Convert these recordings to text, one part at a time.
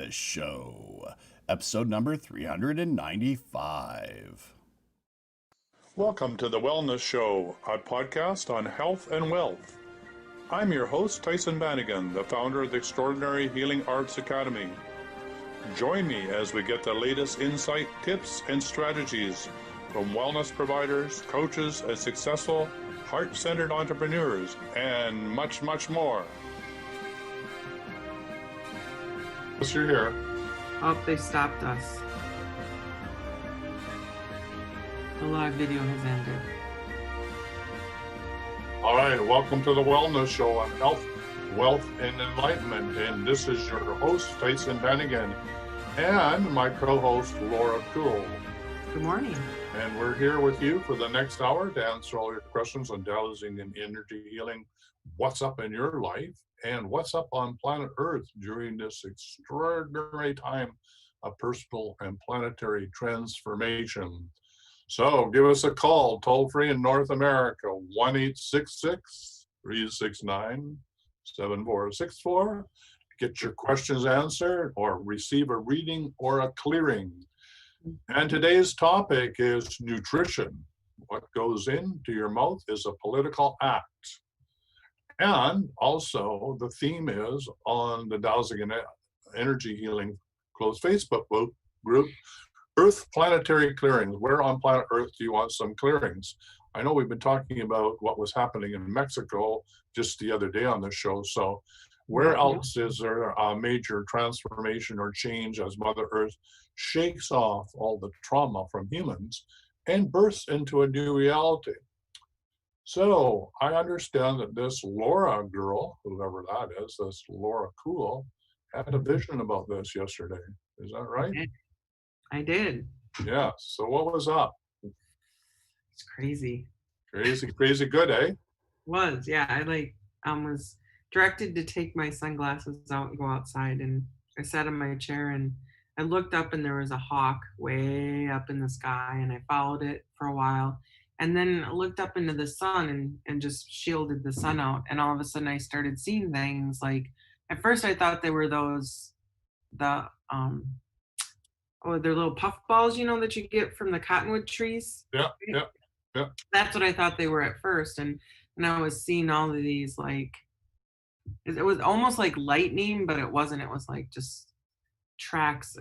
Wellness Show, episode number 395. Welcome to the Wellness Show, a podcast on health and wealth. I'm your host, Tyshon Bannigan, the founder of the Extraordinary Healing Arts Academy. Join me as we get the latest insight, tips, and strategies from wellness providers, coaches, and successful, heart-centered entrepreneurs, and much, much more. Yes, you're here. Oh, they stopped us. The live video has ended. All right, welcome to the Wellness Show on health, wealth, and enlightenment. And this is your host, Tyshon Bannigan, and my co-host, Laura Cool. Good morning. And we're here with you for the next hour to answer all your questions on dowsing and energy healing, what's up in your life, and what's up on planet Earth during this extraordinary time of personal and planetary transformation. So give us a call, toll free in North America, 1-866-369-7464. Get your questions answered or receive a reading or a clearing. And today's topic is nutrition. What goes into your mouth is a political act. And also the theme is on the Dowsing and Energy Healing closed Facebook group, Earth Planetary Clearings. Where on planet Earth do you want some clearings? I know we've been talking about what was happening in Mexico just the other day on the show. So where else is there a major transformation or change as Mother Earth shakes off all the trauma from humans and bursts into a new reality? So I understand that this Laura girl, whoever that is, this Laura Cool, had a vision about this yesterday. Is that right? I did. Yeah. So what was up? It's crazy. Crazy good, eh? Was, yeah. I was directed to take my sunglasses out and go outside, and I sat in my chair and I looked up and there was a hawk way up in the sky, and I followed it for a while. And then I looked up into the sun and just shielded the sun out. And all of a sudden I started seeing things like, at first I thought they were they're little puff balls, that you get from the cottonwood trees. Yeah. That's what I thought they were at first. And I was seeing all of these, like, it was almost like lightning, but it wasn't. It was like just tracks,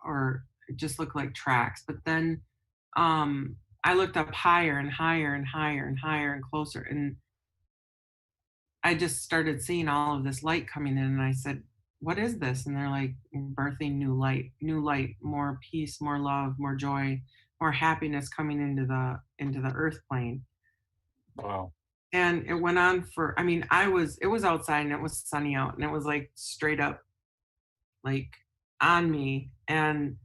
or it just looked like tracks. But then, I looked up higher and higher and higher and higher and closer, and I just started seeing all of this light coming in, and I said, what is this? And they're like, birthing new light, more peace, more love, more joy, more happiness coming into the earth plane. Wow. And it went on for, it was outside and it was sunny out, and it was like straight up like on me, and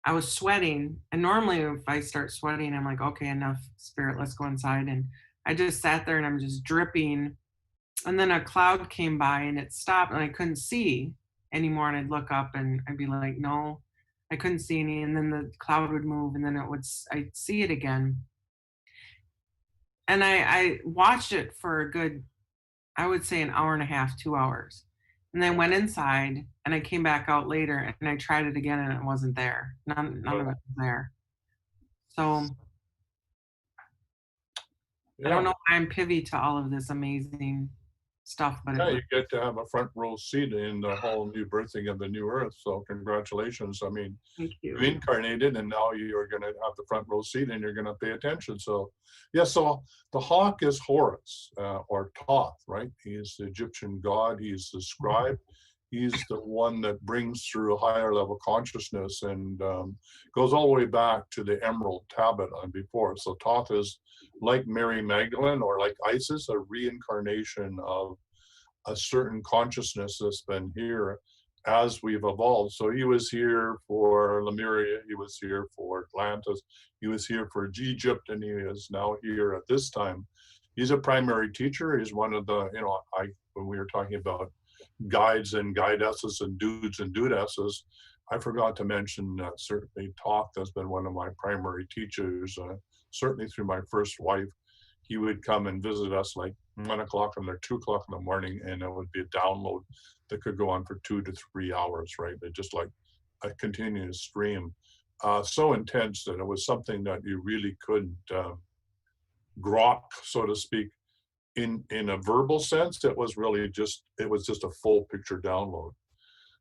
I was sweating. And normally if I start sweating, I'm like, okay, enough, spirit, let's go inside. And I just sat there and I'm just dripping. And then a cloud came by and it stopped and I couldn't see anymore. And I'd look up and I'd be like, no, I couldn't see any. And then the cloud would move and then I'd see it again. And I watched it for a good, I would say an hour and a half, 2 hours. And then I went inside and I came back out later and I tried it again and it wasn't there. None of it was there. So I don't know why I'm privy to all of this amazing stuff, but you get to have a front row seat in the whole new birthing of the new earth. So congratulations. I mean, thank you. You incarnated and now you're going to have the front row seat and you're going to pay attention. So yeah, so the hawk is Horus, or Thoth, right? He's the Egyptian god. He's the scribe. He's the one that brings through a higher level consciousness, and goes all the way back to the Emerald Tablet and before. So Thoth is like Mary Magdalene or like Isis, a reincarnation of a certain consciousness that's been here as we've evolved. So he was here for Lemuria, he was here for Atlantis, he was here for Egypt, and he is now here at this time. He's a primary teacher. He's one of the, when we were talking about guides and guidesses and dudes and dudesses, I forgot to mention that certainly Thoth has been one of my primary teachers, certainly through my first wife. He would come and visit us like 1 o'clock or 2 o'clock in the morning, and it would be a download that could go on for 2 to 3 hours, right? It just like a continuous stream, so intense that it was something that you really couldn't grok, so to speak, in a verbal sense. It was really just, it was just a full picture download,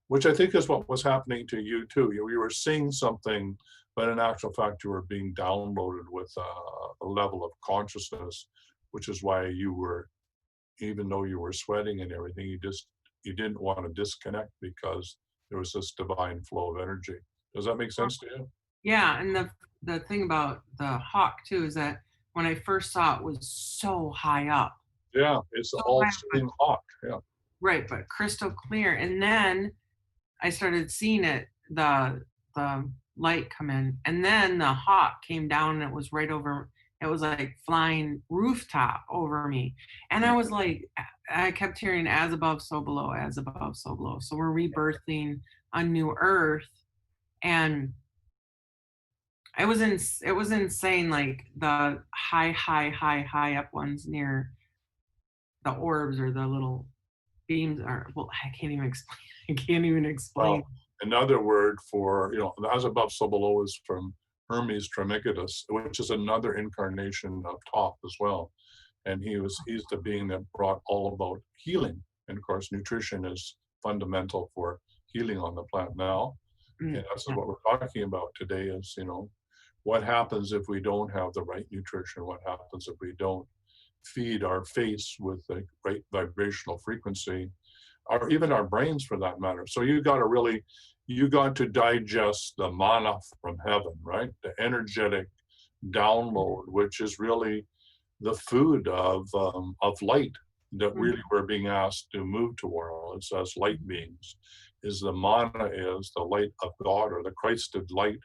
which I think is what was happening to you too. You were seeing something, but in actual fact, you were being downloaded with a level of consciousness, which is why you were, even though you were sweating and everything, you didn't want to disconnect because there was this divine flow of energy. Does that make sense to you? Yeah, and the thing about the hawk too is that when I first saw it was so high up. Yeah, it's So all high up, seeing hawk. Yeah. right, but crystal clear. And then I started seeing it, the light come in, and then the hawk came down and it was right over, it was like flying rooftop over me. And I was like, I kept hearing as above, so below, as above, so below. So we're rebirthing a new earth. And it was insane, like the high up ones near the orbs or the little beams are, well, I can't even explain. I can't even explain. Well, another word for, as above, so below is from Hermes Trismegistus, which is another incarnation of Thoth as well. And he's the being that brought all about healing. And of course, nutrition is fundamental for healing on the planet now. And that's Yeah. what we're talking about today is, what happens if we don't have the right nutrition? What happens if we don't feed our face with the right vibrational frequency, or even our brains for that matter? So you got to digest the mana from heaven, right? The energetic download, which is really the food of light that really we're being asked to move towards as light beings. Is the mana is the light of God, or the Christed light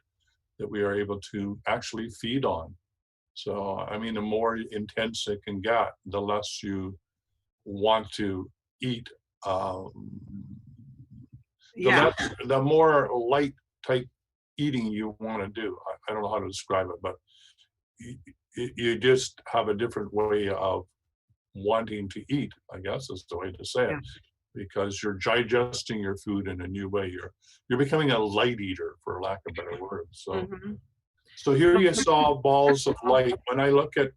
that we are able to actually feed on. So, I mean, the more intense it can get, the less you want to eat. Yeah. The more light type eating you want to do. I don't know how to describe it, but you just have a different way of wanting to eat, I guess is the way to say it. Yeah. Because you're digesting your food in a new way. You're becoming a light eater, for lack of better words. So, Mhm. so here you saw balls of light. When I look at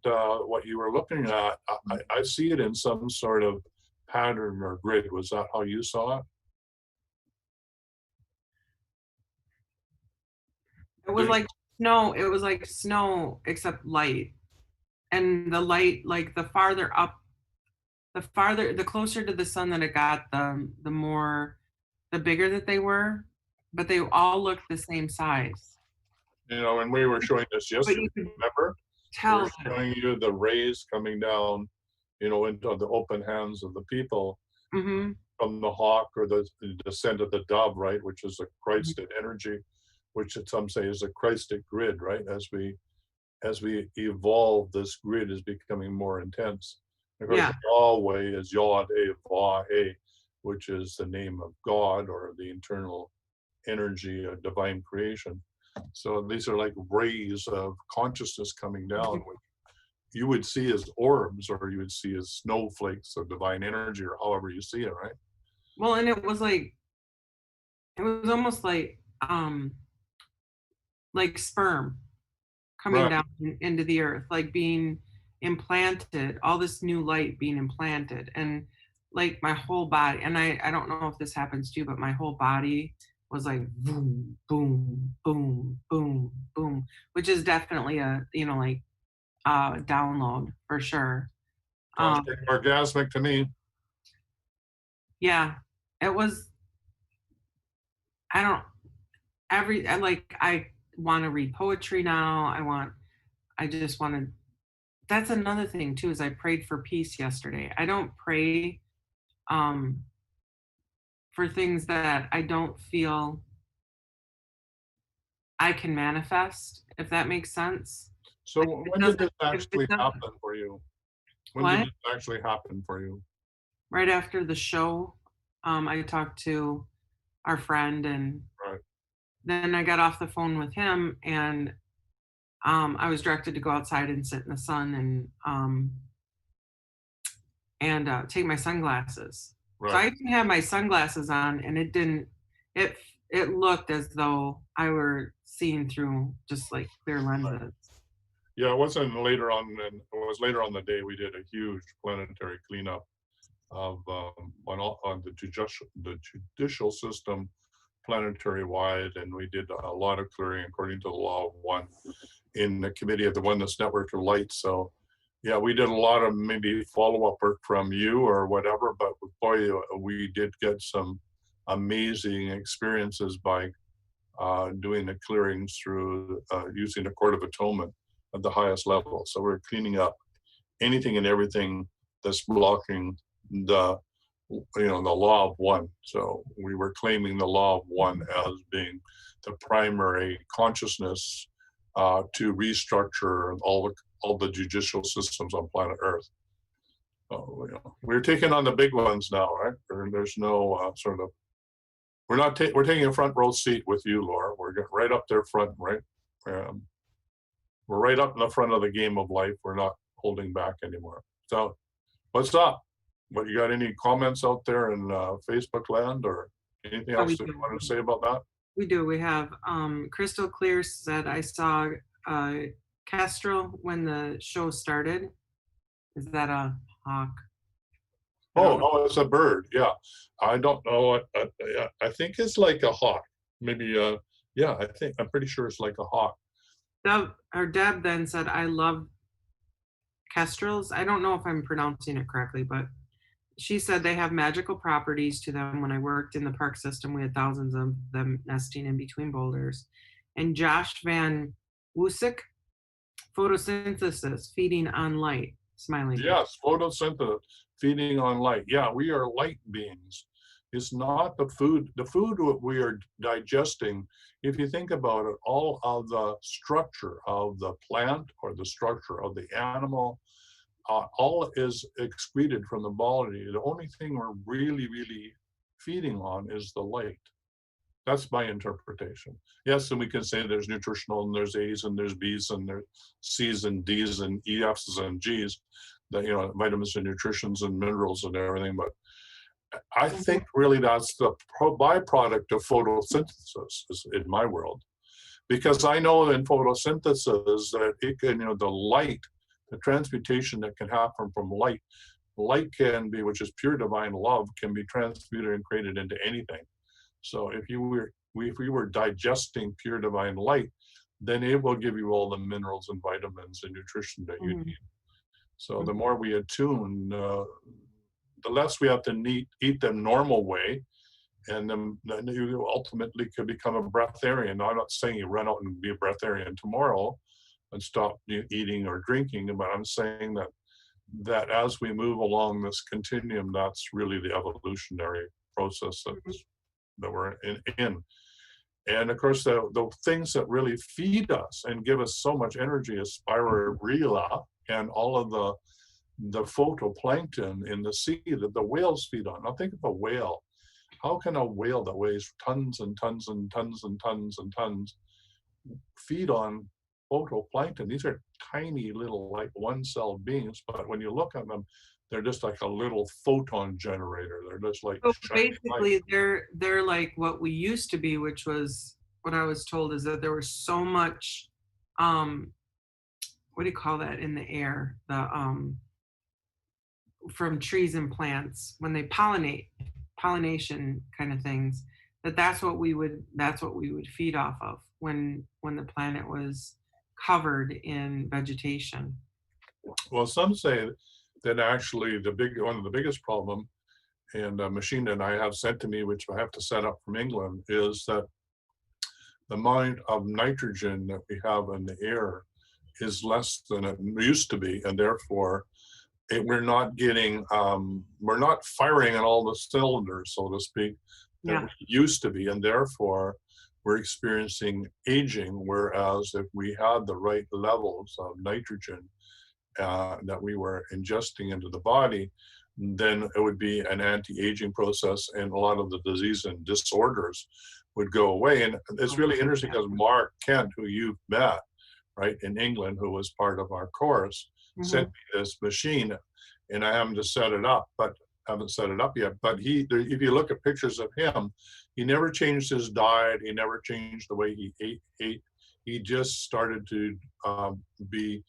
what you were looking at, I see it in some sort of pattern or grid. Was that how you saw it? It was like snow. It was like snow except light. And the light, like the farther up, the closer to the sun that it got, the bigger that they were, but they all looked the same size. And we were showing this But yesterday, you could remember? We tell were showing you the rays coming down, into the open hands of the people mm-hmm. from the hawk, or the descent of the dove, right? Which is a Christed energy, which some say is a Christed grid, right? As we evolve, this grid is becoming more intense. Of course, Yeah. Yahweh is Yod E Vah E, which is the name of God, or the internal energy of divine creation. So these are like rays of consciousness coming down, which you would see as orbs, or you would see as snowflakes of divine energy, or however you see it, right? Well, and it was almost like sperm coming Right. down into the earth, like being implanted, all this new light being implanted. And like my whole body, and I don't know if this happens to you, but my whole body was like boom, boom, boom, boom, boom, which is definitely a, like download for sure. Sounds pretty orgasmic to me. Yeah, it was, I don't, I want to read poetry now. I just want to, that's another thing too, is I prayed for peace yesterday. I don't pray for things that I don't feel I can manifest, if that makes sense. So Like when did this actually doesn't, happen for you? When did what? this actually happen for you? Right after the show, I talked to our friend, and Right. then I got off the phone with him, and I was directed to go outside and sit in the sun and take my sunglasses. Right. So I even had my sunglasses on, and it it looked as though I were seeing through just like clear lenses. Yeah, it wasn't later on, and it was later on the day we did a huge planetary cleanup of on the judicial system planetary wide, and we did a lot of clearing according to the law of one in the committee of the Oneness Network of Light. So yeah, we did a lot of maybe follow-up work from you or whatever, but boy, we did get some amazing experiences by doing the clearings through using the Court of Atonement at the highest level. So we're cleaning up anything and everything that's blocking the the law of one. So we were claiming the law of one as being the primary consciousness to restructure all the judicial systems on planet Earth. So, we're taking on the big ones now, right? There's no sort of we're taking a front row seat with you, Laura. We're getting right up there front, right? We're right up in the front of the game of life. We're not holding back anymore. So what's up? What, you got any comments out there in Facebook land or anything else that you wanted to say about that? We do. We have Crystal Clear said, I saw Kestrel when the show started. Is that a hawk? Oh, it's a bird. Yeah. I don't know. I think it's like a hawk. Maybe, yeah, I'm pretty sure it's like a hawk. Deb then said, I love kestrels. I don't know if I'm pronouncing it correctly, but she said they have magical properties to them. When I worked in the park system, we had thousands of them nesting in between boulders. And Josh Van Woosik, photosynthesis, feeding on light, smiling. Yes, photosynthesis, feeding on light. Yeah, we are light beings. It's not the food. The food we are digesting, if you think about it, all of the structure of the plant or the structure of the animal, all is excreted from the body. The only thing we're really, really feeding on is the light. That's my interpretation. Yes, and we can say there's nutritional, and there's A's, and there's B's, and there's C's, and D's, and EF's, and G's, that vitamins and nutritions and minerals and everything. But I think really that's the byproduct of photosynthesis in my world, because I know in photosynthesis that it can, the light, the transmutation that can happen from light can be, which is pure divine love, can be transmuted and created into anything. So if we were digesting pure divine light, then it will give you all the minerals and vitamins and nutrition that you need. So the more we attune, the less we have to eat the normal way, and then you ultimately could become a breatharian. Now, I'm not saying you run out and be a breatharian tomorrow and stop eating or drinking, but I'm saying that as we move along this continuum, that's really the evolutionary process that we're in. And of course, the things that really feed us and give us so much energy is spirulina and all of the photoplankton in the sea that the whales feed on. Now think of a whale. How can a whale that weighs tons and tons and tons and tons and tons feed on photoplankton? These are tiny little, like one-celled beings, but when you look at them, they're just like a little photon generator. They're just like, so basically they're like what we used to be, which was what I was told is that there was so much what do you call that in the air, the from trees and plants when they pollination kind of things, that's what we would feed off of when the planet was covered in vegetation. Well, some say that actually one of the biggest problem, and a machine that I have sent to me, which I have to set up from England, is that the amount of nitrogen that we have in the air is less than it used to be, and therefore we're not getting, we're not firing on all the cylinders, so to speak, that we used to be, and therefore we're experiencing aging. Whereas if we had the right levels of nitrogen that we were ingesting into the body, then it would be an anti-aging process, and a lot of the disease and disorders would go away. And it's really interesting because Mark Kent, who you've met, right, in England, who was part of our course, sent me this machine, and I haven't set it up yet. But if you look at pictures of him, he never changed his diet. He never changed the way he ate. He just started to be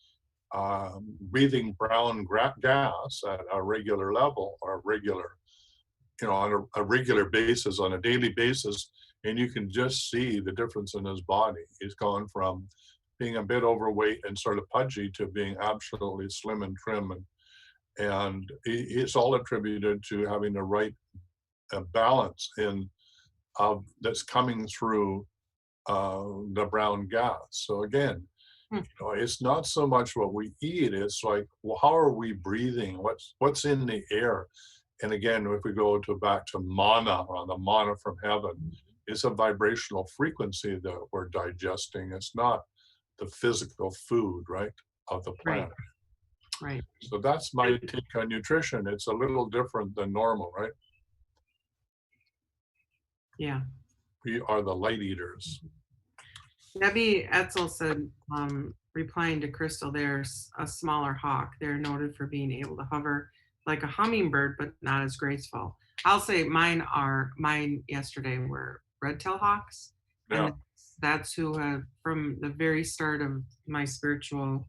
breathing brown gas at a regular level, or on a regular basis, on a daily basis. And you can just see the difference in his body. He's gone from being a bit overweight and sort of pudgy to being absolutely slim and trim. And it's all attributed to having the right balance that's coming through the brown gas. So again, it's not so much what we eat. It's like, well, how are we breathing? What's in the air? And again, if we go back to mana, or the mana from heaven, it's a vibrational frequency that we're digesting. It's not the physical food, right, of the planet. Right. So that's my take on nutrition. It's a little different than normal, right? Yeah. We are the light eaters. Deby Estel said, replying to Crystal, there's a smaller hawk. They're noted for being able to hover like a hummingbird, but not as graceful. I'll say mine yesterday were red-tailed hawks. Yeah. And that's who have, from the very start of my spiritual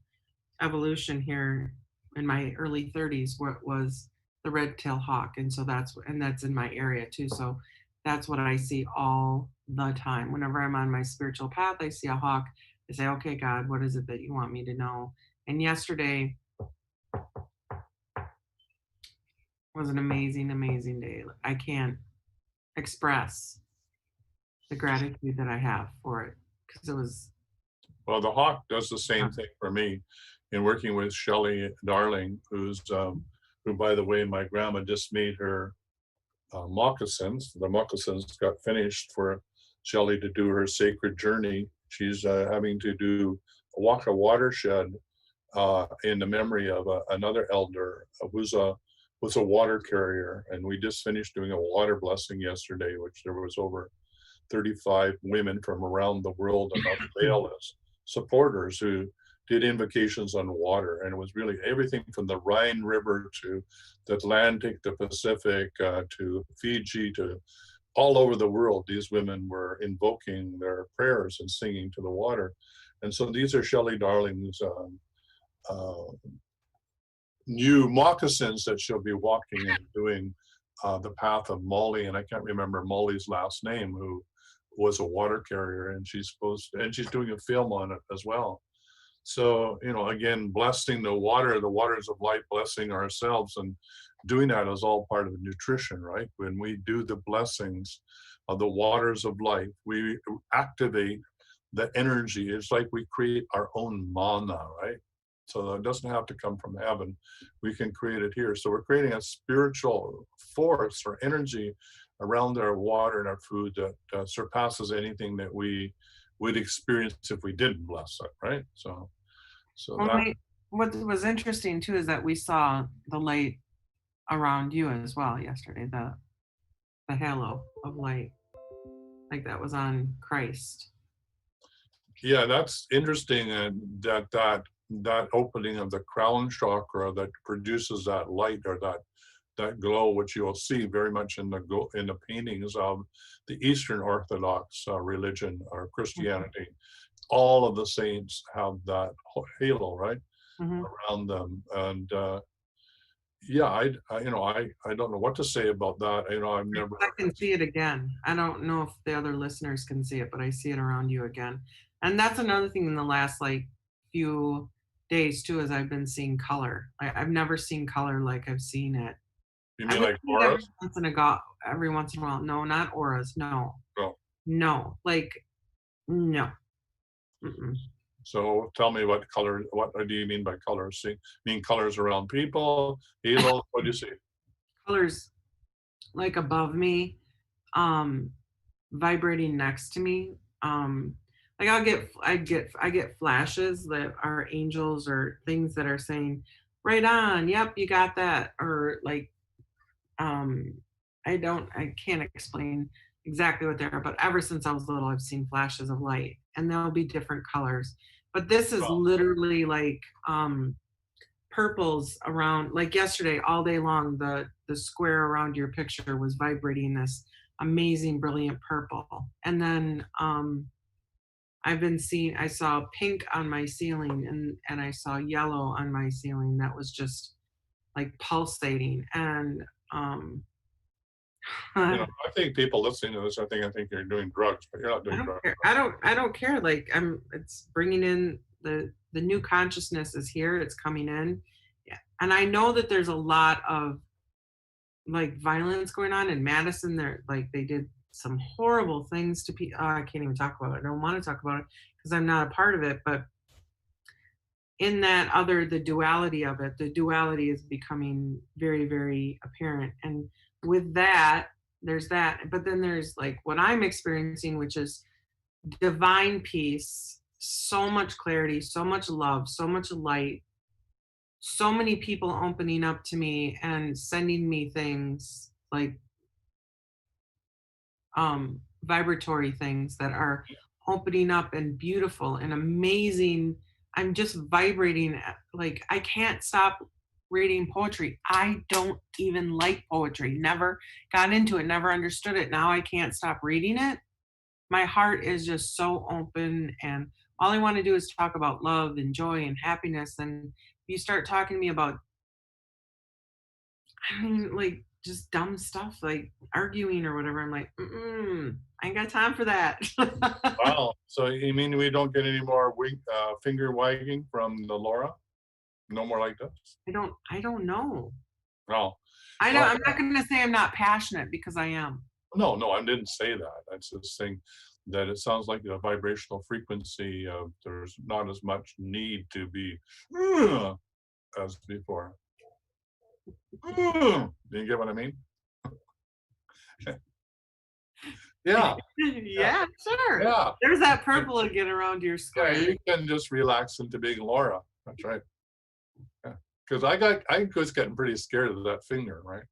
evolution here in my early 30s, what was the red-tailed hawk. And so that's in my area too. So that's what I see all the time. Whenever I'm on my spiritual path, I see a hawk. I say, okay, God, what is it that you want me to know? And yesterday was an amazing, amazing day. I can't express the gratitude that I have for it, because it was. Well, the hawk does the same thing for me in working with Shelly Darling, who, by the way, my grandma just made her moccasins. The moccasins got finished for Shelly to do her sacred journey. She's having to walk a watershed in the memory of another elder who's was a water carrier. And we just finished doing a water blessing yesterday, which there was over 35 women from around the world and Australia as supporters who did invocations on water. And it was really everything from the Rhine River to the Atlantic, the Pacific, to Fiji, to all over the world. These women were invoking their prayers and singing to the water. And so these are Shelly Darling's new moccasins that she'll be walking and doing the path of Molly. And I can't remember Molly's last name, who was a water carrier, and she's doing a film on it as well. So, again, blessing the waters of life, blessing ourselves, and doing that is all part of nutrition, right? When we do the blessings of the waters of life, we activate the energy. It's like we create our own mana, right? So it doesn't have to come from heaven. We can create it here. So we're creating a spiritual force or energy around our water and our food that surpasses anything that we would experience if we didn't bless it, right? So what was interesting too is that we saw the light around you as well yesterday, the halo of light, like that was on Christ. Yeah, that's interesting, and that opening of the crown chakra that produces that light, or that glow, which you'll see very much in the paintings of the Eastern Orthodox religion or Christianity. All of the saints have that halo, right, around them. And I don't know what to say about that. I've never. I can see it again. I don't know if the other listeners can see it, but I see it around you again. And that's another thing in the last few days too, is I've been seeing color. I've never seen color like I've seen it. You mean like auras? Every once in a while. No, not auras. No. No. No. No. Mm-mm. So tell me what do you mean by colors? Mean colors around people, halo? What do you see? Colors like above me, vibrating next to me. I get flashes that are angels or things that are saying, right on, yep, you got that. Or I can't explain exactly what they are, but ever since I was little, I've seen flashes of light, and there'll be different colors. But this is literally purples around, like yesterday, all day long, the square around your picture was vibrating this amazing, brilliant purple. And then I saw pink on my ceiling, and I saw yellow on my ceiling that was just like pulsating. And You know, I think people listening to this, I think you're doing drugs, but you're not I doing don't drugs. care. I don't care. Like it's bringing in the new consciousness is here. It's coming in. Yeah. And I know that there's a lot of like violence going on in Madison. They're like they did some horrible things to people. Oh, I can't even talk about it. I don't want to talk about it because I'm not a part of it. But in that the duality of it, the duality is becoming very, very apparent. And with that, there's that. But then there's like what I'm experiencing, which is divine peace, so much clarity, so much love, so much light, so many people opening up to me and sending me things like vibratory things that are opening up and beautiful and amazing. I'm just vibrating like I can't stop reading poetry. I don't even like poetry. Never got into it, never understood it. Now I can't stop reading it. My heart is just so open, and all I want to do is talk about love and joy and happiness. And you start talking to me about, I mean, like just dumb stuff like arguing or whatever. I'm like, I ain't got time for that. Wow. So you mean we don't get any more finger wagging from the Laura? No more like this? I don't know. No. I don't, Well, I'm not going to say I'm not passionate because I am. no, I didn't say that. I'm just saying that it sounds like a vibrational frequency. There's not as much need to be as before. Do you get what I mean? Yeah, Yeah, sure. yeah, There's that purple again around your yeah. square. You can just relax into being Laura. That's right. Yeah, because I was getting pretty scared of that finger, right?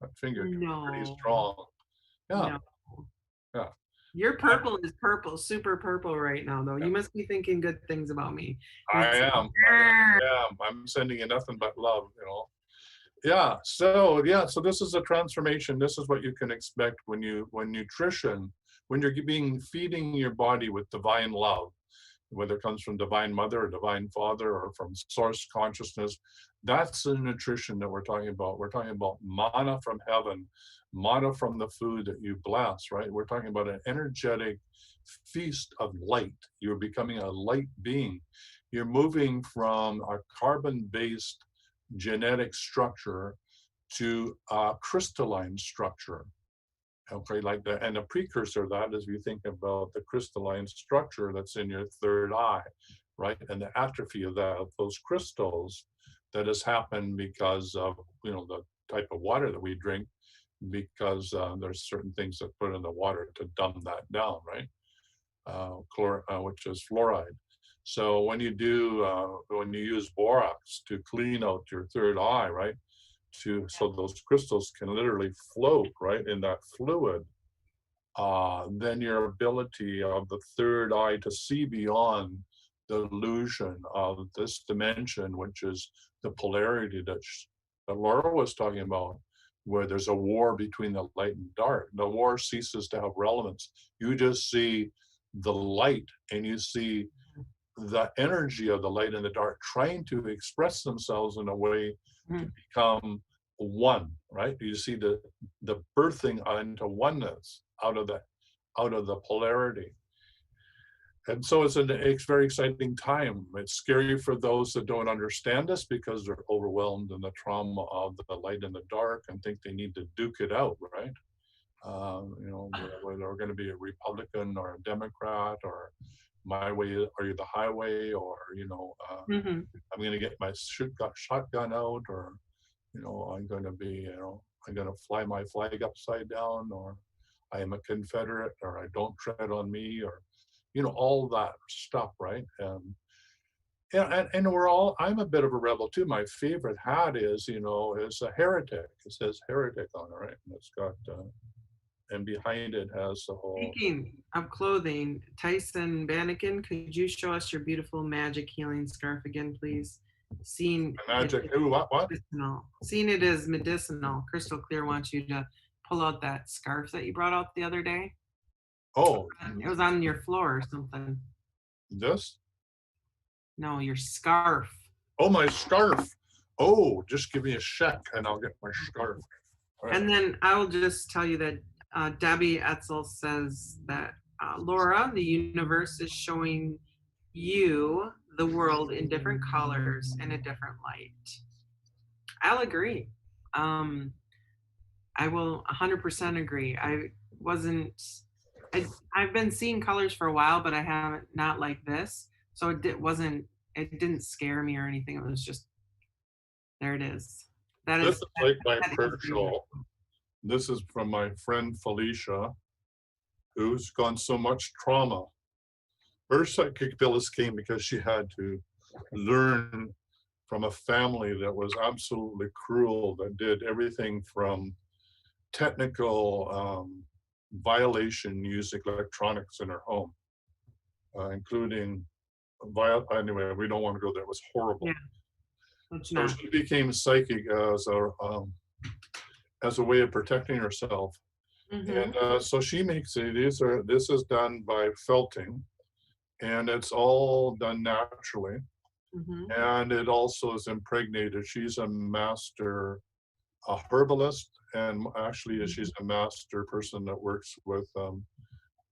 That finger can be pretty No, strong. Yeah, no. yeah. Your purple is purple, super purple right now, though. Yeah. You must be thinking good things about me. I 'Cause it's am. like, I'm sending you nothing but love, you know. So this is a transformation. This is what you can expect when nutrition, when you're feeding your body with divine love, whether it comes from divine mother or divine father or from source consciousness. That's the nutrition that we're talking about. We're talking about mana from heaven, mana from the food that you bless, right? We're talking about an energetic feast of light. You're becoming a light being. You're moving from a carbon-based genetic structure to a crystalline structure. Okay, like that, and a precursor of that is you think about the crystalline structure that's in your third eye, right? And the atrophy of those crystals that has happened because of the type of water that we drink, because there's certain things that put in the water to dumb that down, right? Which is fluoride. So when you use borax to clean out your third eye, right? So those crystals can literally float right in that fluid, then your ability of the third eye to see beyond the illusion of this dimension, which is the polarity that Laura was talking about, where there's a war between the light and dark. The war ceases to have relevance. You just see the light, and you see the energy of the light and the dark trying to express themselves in a way to become one, right? You see the birthing into oneness out of the polarity. And so it's very exciting time. It's scary for those that don't understand this because they're overwhelmed in the trauma of the light and the dark and think they need to duke it out, right? Whether they're going to be a Republican or a Democrat, or my way or the highway, or I'm going to get my shotgun out, or I'm going to fly my flag upside down, or I am a Confederate, or I don't tread on me, or all that stuff, right? And I'm a bit of a rebel too. My favorite hat is a heretic. It says heretic on it, right? And it's got and behind it has the whole. Speaking of clothing, Tyshon Bannikin, could you show us your beautiful magic healing scarf again, please? Magic. What? Medicinal. Seeing it as medicinal. Crystal Clear wants you to pull out that scarf that you brought out the other day. Oh, It was on your floor or something. this? No, your scarf. Oh, my scarf. Oh, just give me a sec and I'll get my scarf. All right. And then I will just tell you that Deby Estel says that Laura, the universe is showing you the world in different colors and a different light. I'll agree. I will 100% agree. I've been seeing colors for a while, but I haven't, not like this. So it didn't scare me or anything. It was just, there it is. This is like my that is prayer beautiful. shawl. This is from my friend Felicia, who's gone so much trauma. Her psychic abilities came because she had to learn from a family that was absolutely cruel, that did everything from technical violation, music, electronics in her home, including anyway, we don't want to go there. It was horrible. Yeah, it's So not. she became psychic as a way of protecting herself. Mhm. And so she makes it. This is done by felting, and it's all done naturally. Mhm. And it also is impregnated. She's a master herbalist, and actually she's a master person that works with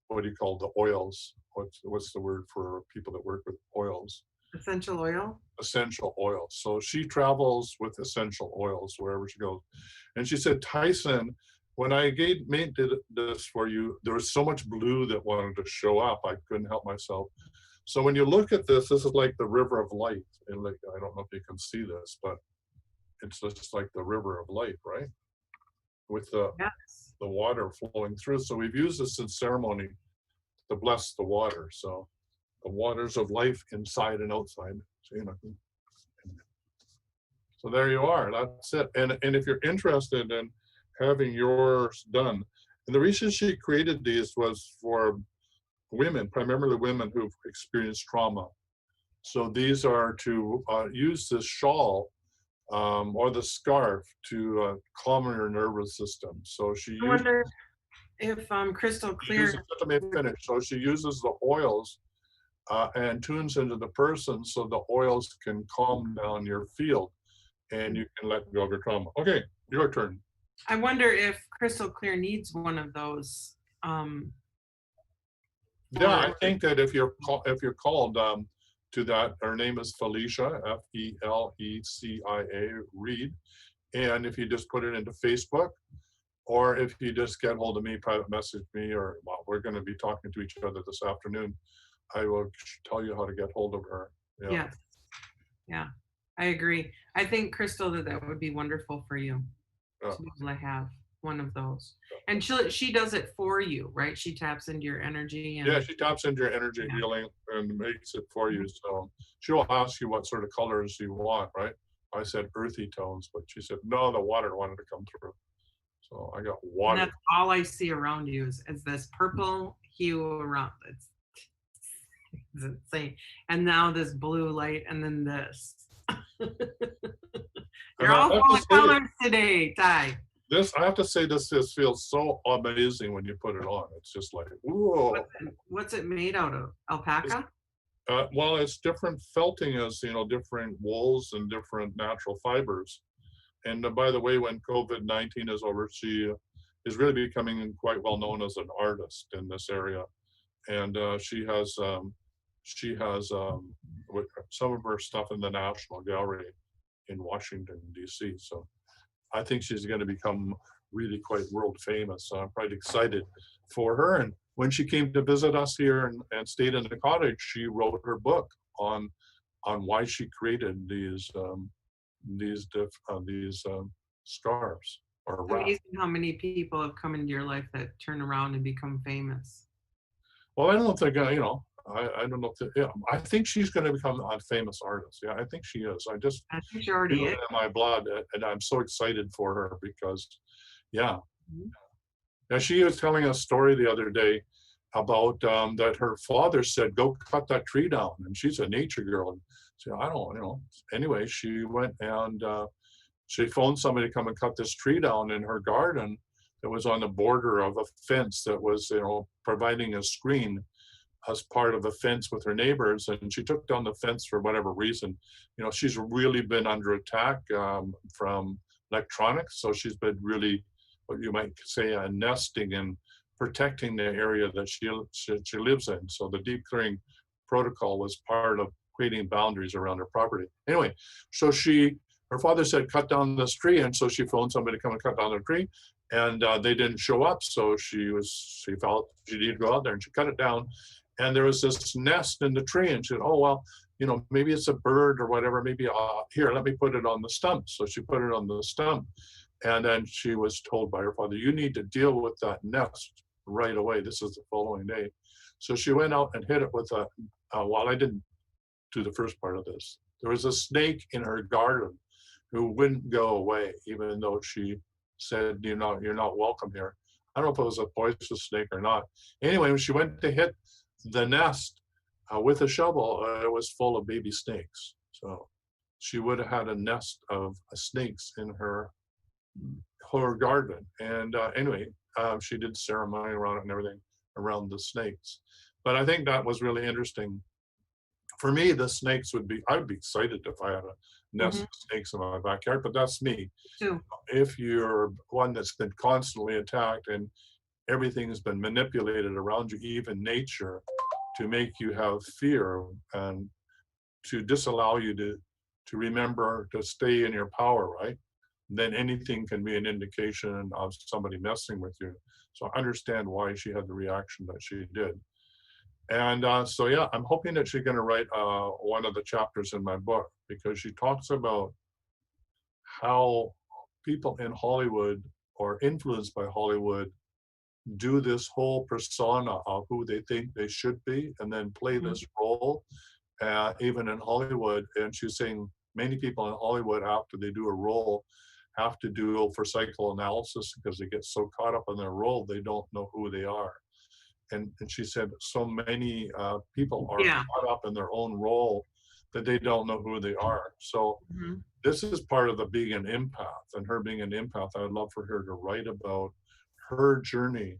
what do you call the oils? What's the word for people that work with oils? Essential oil. Essential oils. So she travels with essential oils wherever she goes. And she said, Tyson, when I made this for you, there was so much blue that wanted to show up. I couldn't help myself. So when you look at this is like the river of light. And like, I don't know if you can see this, but it's just like the river of light, right? With the Yes. water flowing through. So we've used this in ceremony to bless the water. So the waters of life inside and outside. So, so there you are. That's it. And if you're interested in having yours done, and the reason she created these was for women, primarily women who've experienced trauma. So these are to use this shawl or the scarf to calm your nervous system. So I wonder if Crystal Clear. let me finish. So she uses the oils and tunes into the person so the oils can calm down your field and you can let go of your trauma. Okay, your turn. I wonder if Crystal Clear needs one of those. Yeah, I think that if you're called to that, her name is Felicia, Felicia Reed, and if you just put it into Facebook, or if you just get hold of me, private message me, or well, we're going to be talking to each other this afternoon, I will tell you how to get hold of her. Yeah. Yes. Yeah, I agree. I think Crystal that would be wonderful for you Yeah. to be able to have one of those. And she does it for you, right? She taps into your energy. And Yeah, she taps into your energy healing and makes it for you. So she'll ask you what sort of colors you want, right? I said earthy tones, but she said, no, the water wanted to come through. So I got water. And that's all I see around you is this purple hue around. It's insane. And now this blue light, and then this. You're all full of colors today, Ty. This, I have to say, this feels so amazing when you put it on. It's just like, whoa. What's it made out of? Alpaca? Well, it's different felting as, different wools and different natural fibers. And by the way, when COVID-19 is over, she is really becoming quite well known as an artist in this area. And she has some of her stuff in the National Gallery in Washington, D.C. So I think she's going to become really quite world famous. So I'm quite excited for her. And when she came to visit us here and stayed in the cottage, she wrote her book on why she created these scarves or wraps. Amazing how many people have come into your life that turn around and become famous. Well, I don't think I don't know. I think she's going to become a famous artist. Yeah, I think she is. I think she already is. In my blood, and I'm so excited for her because, yeah. Mhm. Now she was telling a story the other day about that her father said, "Go cut that tree down," and she's a nature girl. And she, I don't, Anyway, she went and she phoned somebody to come and cut this tree down in her garden. that was on the border of a fence that was, providing a screen as part of a fence with her neighbors, and she took down the fence for whatever reason. She's really been under attack from electronics, so she's been really, what you might say, nesting and protecting the area that she lives in. So the deep clearing protocol was part of creating boundaries around her property. Anyway, so her father said, cut down this tree, and so she phoned somebody to come and cut down the tree, and they didn't show up. So she felt she needed to go out there, and she cut it down, and there was this nest in the tree, and she said, oh, well, maybe it's a bird or whatever, maybe here, let me put it on the stump. So she put it on the stump, and then she was told by her father, you need to deal with that nest right away. This is the following day. So she went out and hit it with well, I didn't do the first part of this. There was a snake in her garden who wouldn't go away, even though she said, you're not welcome here. I don't know if it was a poisonous snake or not. Anyway, when she went to hit the nest with a shovel, it was full of baby snakes. So she would have had a nest of snakes in her garden. And anyway, she did ceremony around it and everything around the snakes. But I think that was really interesting. For me, the snakes I'd be excited if I had a nest of snakes in my backyard, but that's me. Too. If you're one that's been constantly attacked and everything has been manipulated around you, even nature, to make you have fear and to disallow you to remember to stay in your power, right? Then anything can be an indication of somebody messing with you. So I understand why she had the reaction that she did. And so, yeah, I'm hoping that she's going to write one of the chapters in my book, because she talks about how people in Hollywood or influenced by Hollywood do this whole persona of who they think they should be and then play this role, even in Hollywood. And she's saying many people in Hollywood, after they do a role, have to do for psychoanalysis because they get so caught up in their role, they don't know who they are. And she said so many people are caught up in their own role that they don't know who they are. So this is part of the being an empath, and her being an empath. I would love for her to write about her journey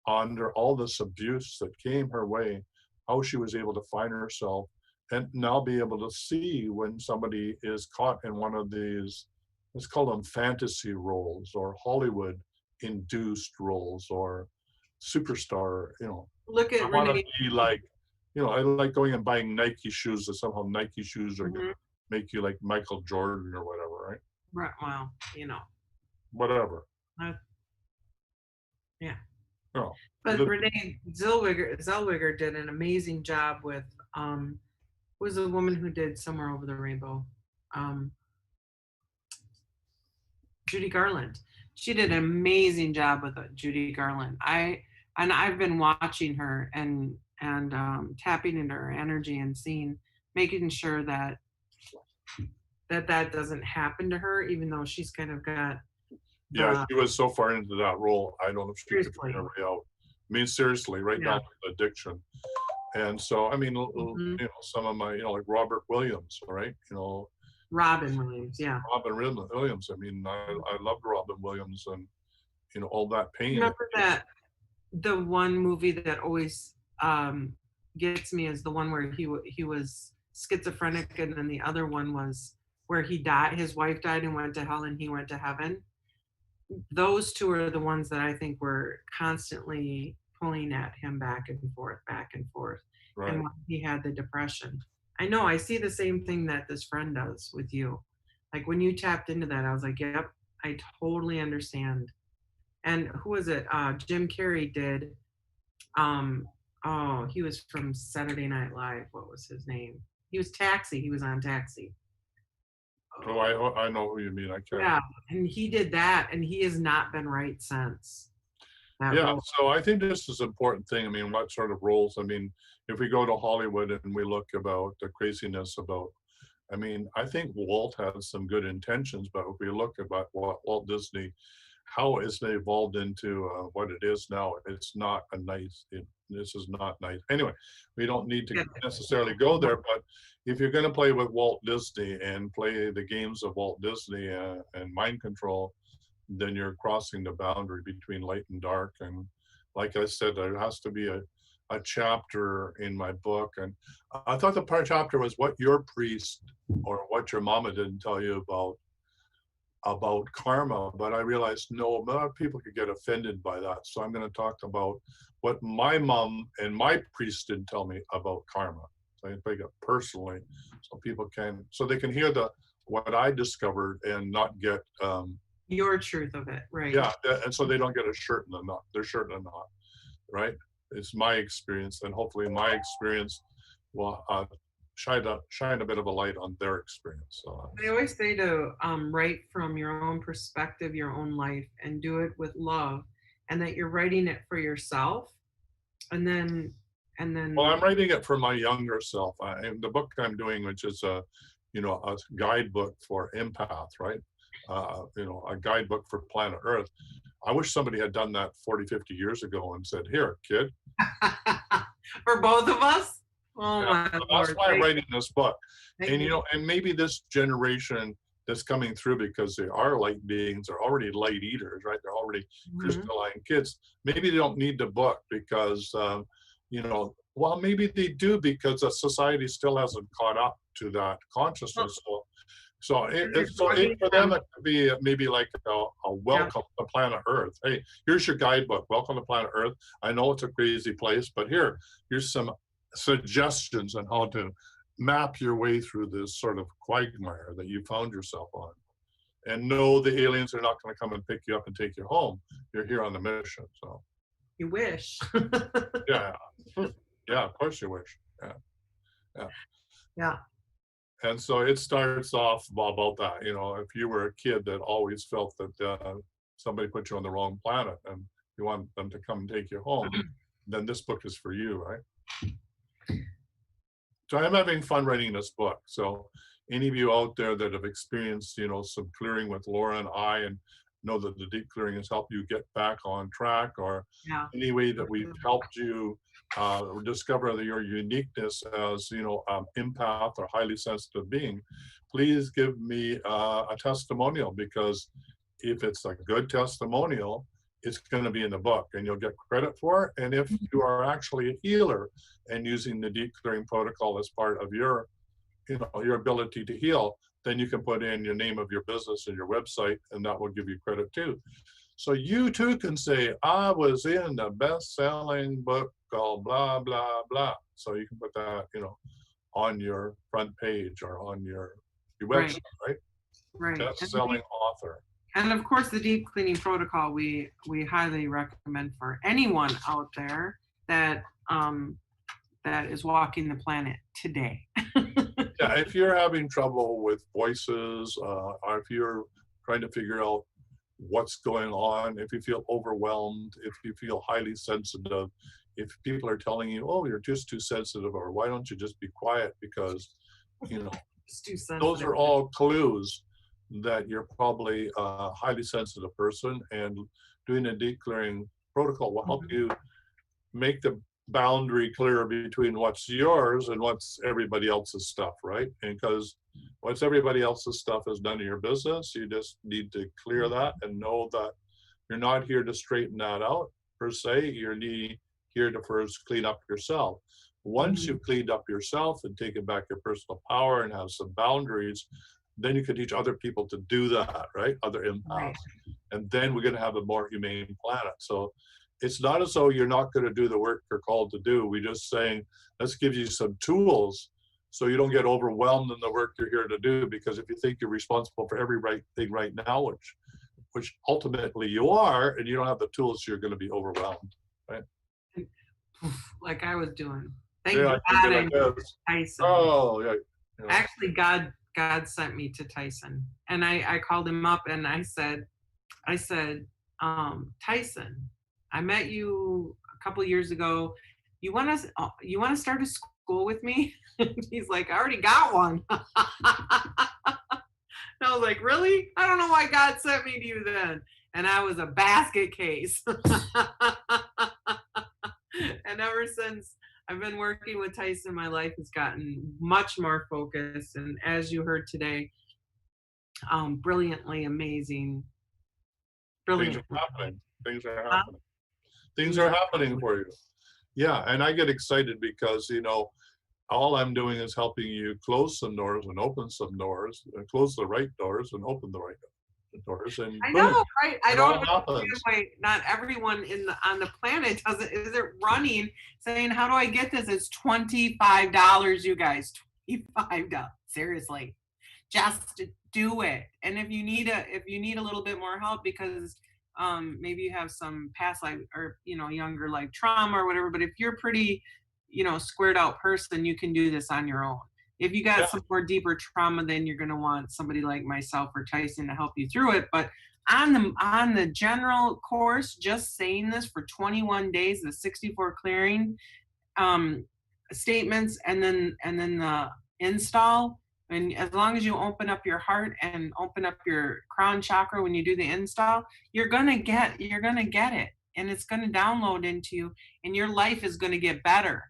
under all this abuse that came her way, how she was able to find herself and now be able to see when somebody is caught in one of these, let's call them fantasy roles or Hollywood induced roles or superstar, Look at I want to Renee. be like, I like going and buying Nike shoes, that somehow Nike shoes are going to make you like Michael Jordan or whatever, right? Well, Whatever. Yeah. Oh, But Renee Zellweger did an amazing job with who was the woman who did Somewhere Over the Rainbow? Judy Garland. She did an amazing job with Judy Garland. I've been watching her and tapping into her energy and making sure that doesn't happen to her, even though she's kind of got. Yeah, she was so far into that role. I don't know if she could get her way out. I mean, seriously, right down to addiction. And so, I mean, some of my, like Robert Williams, right? Robin Williams, yeah. Robin Williams. I mean, I loved Robin Williams and, all that pain. Remember that the one movie that always gets me is the one where he was schizophrenic, and then the other one was where he died. His wife died and went to hell, and he went to heaven. Those two are the ones that I think were constantly pulling at him back and forth. Right. And when he had the depression. I know, I see the same thing that this friend does with you. Like when you tapped into that, I was like, yep, I totally understand. And who was it? Jim Carrey did. He was from Saturday Night Live. What was his name? He was Taxi. He was on Taxi. Oh, I know who you mean. I can't. Yeah, and he did that, and he has not been right since. So I think this is an important thing. I mean, what sort of roles? I mean, if we go to Hollywood and we look about the craziness about, I mean, I think Walt had some good intentions, but if we look about Walt Disney, how it's evolved into what it is now, it's not this is not nice. Anyway, we don't need to necessarily go there, but if you're going to play with Walt Disney and play the games of Walt Disney and mind control, then you're crossing the boundary between light and dark. And like I said, there has to be a chapter in my book. And I thought the part chapter was what your priest or what your mama didn't tell you about karma, but I realized no, a lot of people could get offended by that. So I'm going to talk about what my mom and my priest didn't tell me about karma. So I take it personally, so people can, so they can hear what I discovered and not get your truth of it, right? yeah, and so they don't get a shirt in the knot. They're shirt in the knot, right? It's my experience, and hopefully my experience will shine a bit of a light on their experience. So I always say to write from your own perspective, your own life, and do it with love, and that you're writing it for yourself, and then well, I'm writing it for my younger self. And the book I'm doing, which is a guidebook for empath, right? A guidebook for planet Earth. I wish somebody had done that 40, 50 years ago and said, here, kid. for both of us. Oh Yeah, my so Lord. that's why I'm writing this book. Thank And, you. and maybe this generation that's coming through, because they are light beings, they're already light eaters, right? They're already Mhm. crystalline kids. Maybe they don't need the book because, well, maybe they do because the society still hasn't caught up to that consciousness. So for them, it could be maybe like a welcome to planet Earth. Hey, here's your guidebook. Welcome to planet Earth. I know it's a crazy place, but here's some suggestions on how to map your way through this sort of quagmire that you found yourself on. And no, the aliens are not going to come and pick you up and take you home. You're here on the mission. So You wish. yeah, yeah, of course you wish. Yeah. And so it starts off about that. If you were a kid that always felt that somebody put you on the wrong planet and you want them to come and take you home, then this book is for you, right? So I'm having fun writing this book. So any of you out there that have experienced, some clearing with Laura and I, and know that the deep clearing has helped you get back on track, or any way that we've helped you discover your uniqueness as, empath or highly sensitive being, please give me a testimonial, because if it's a good testimonial, it's going to be in the book and you'll get credit for it. And if you are actually a healer and using the deep clearing protocol as part of your ability to heal, then you can put in your name of your business and your website, and that will give you credit too. So you too can say, I was in the best-selling book called blah, blah, blah. So you can put that, on your front page or on your website, right? Right. Best-selling author. And of course, the deep cleaning protocol we highly recommend for anyone out there that is walking the planet today. Yeah, if you're having trouble with voices, or if you're trying to figure out what's going on, if you feel overwhelmed, if you feel highly sensitive, if people are telling you, oh, you're just too sensitive, or why don't you just be quiet, because It's too sensitive. those are all clues that you're probably a highly sensitive person, and doing a deep clearing protocol will help you make the boundary clear between what's yours and what's everybody else's stuff, right? And because what's everybody else's stuff is none of your business. You just need to clear that and know that you're not here to straighten that out per se. You're here to first clean up yourself. Once you've cleaned up yourself and taken back your personal power and have some boundaries, then you can teach other people to do that, right? Other empaths. Right. And then we're going to have a more humane planet. So it's not as though you're not going to do the work you're called to do. We're just saying, let's give you some tools so you don't get overwhelmed in the work you're here to do. Because if you think you're responsible for every right thing right now, which ultimately you are, and you don't have the tools, you're going to be overwhelmed, right? Like I was doing. Thank Yeah, God like Tyson. oh, yeah. Actually, God sent me to Tyson, and I called him up and I said, Tyson, I met you a couple years ago. You want to start a school with me? He's like, I already got one. And I was like, really? I don't know why God sent me to you then. And I was a basket case. And ever since I've been working with Tyson, my life has gotten much more focused. And as you heard today, brilliantly amazing Brilliant. are happening. Things are Huh? happening. Things are happening for you. Yeah, and I get excited because, all I'm doing is helping you close some doors and open some doors, and close the right doors and open the right doors, and I boom, know, right? I it don't all understand happens. why not everyone on the planet isn't running saying, how do I get this? It's $25, you guys. $25. Seriously. Just do it. And if you need a little bit more help because maybe you have some past life or younger life trauma or whatever, but if you're pretty squared out person, you can do this on your own. If you got Yeah. some more deeper trauma, then you're going to want somebody like myself or Tyshon to help you through it. But on the general course, just saying this for 21 days, the 64 clearing statements, and then the install, and as long as you open up your heart and open up your crown chakra when you do the install, you're gonna get it, and it's gonna download into you, and your life is gonna get better.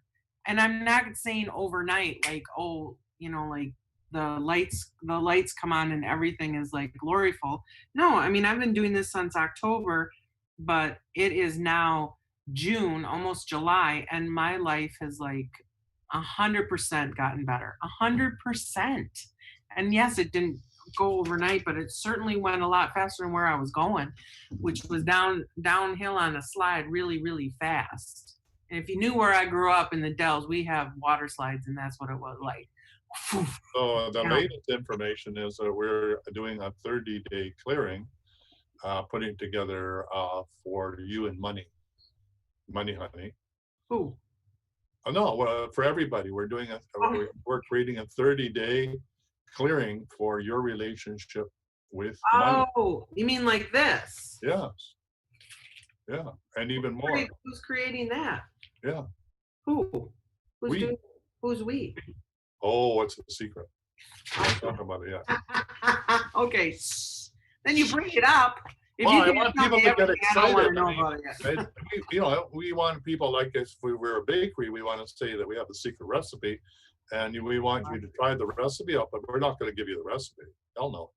And I'm not saying overnight, like, oh, like the lights come on and everything is like gloryful. No, I mean, I've been doing this since October, but it is now June, almost July, and my life has like 100% gotten better. 100%. And yes, it didn't go overnight, but it certainly went a lot faster than where I was going, which was downhill on a slide really, really fast. And if you knew where I grew up in the Dells, we have water slides, and that's what it was like. So the Yeah. latest information is that we're doing a 30-day clearing, putting together for you and money, honey. Ooh. Oh, no, well, for everybody, we're doing we're creating a 30-day clearing for your relationship with money. Oh, you mean like this? Yes. Yeah, and even more. Who's creating that? Yeah. Who? Who's We. doing? Who's we? Oh, what's the secret? Don't talk about it yet. Okay. Then you bring it up. If Well, you I can want tell people me to get everything, I don't want to excited. know I mean, about it yet. we want people like if we were a bakery, we want to say that we have the secret recipe, and we want you to try the recipe out, but we're not going to give you the recipe. Hell no.